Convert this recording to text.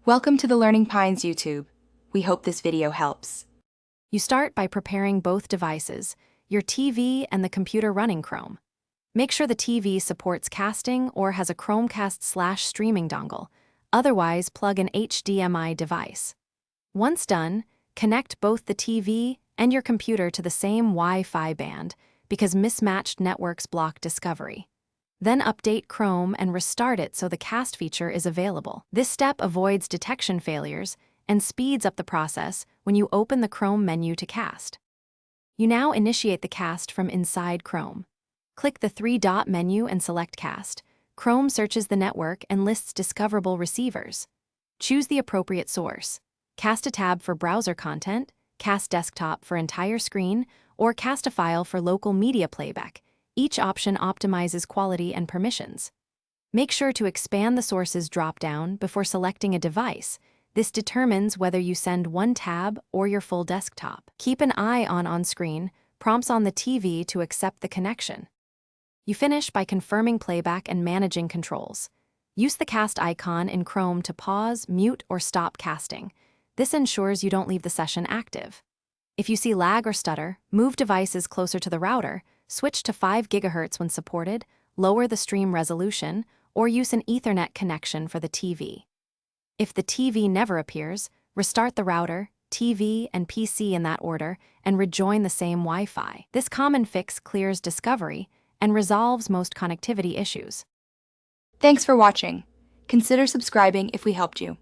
Welcome to the Learning Pines YouTube. We hope this video helps. You start by preparing both devices, your TV and the computer running Chrome. Make sure the TV supports casting or has a Chromecast/streaming dongle. Otherwise, plug an HDMI device. Once done, connect both the TV and your computer to the same Wi-Fi band because mismatched networks block discovery. Then update Chrome and restart it so the cast feature is available. This step avoids detection failures and speeds up the process when you open the Chrome menu to cast. You now initiate the cast from inside Chrome. Click the three-dot menu and select Cast. Chrome searches the network and lists discoverable receivers. Choose the appropriate source. Cast a tab for browser content, cast desktop for entire screen, or cast a file for local media playback. Each option optimizes quality and permissions. Make sure to expand the sources drop-down before selecting a device. This determines whether you send one tab or your full desktop. Keep an eye on screen, prompts on the TV to accept the connection. You finish by confirming playback and managing controls. Use the cast icon in Chrome to pause, mute, or stop casting. This ensures you don't leave the session active. If you see lag or stutter, move devices closer to the router, switch to 5 GHz when supported, lower the stream resolution, or use an Ethernet connection for the TV. If the TV never appears, restart the router, TV, and PC in that order and rejoin the same Wi-Fi. This common fix clears discovery and resolves most connectivity issues. Thanks for watching. Consider subscribing if we helped you.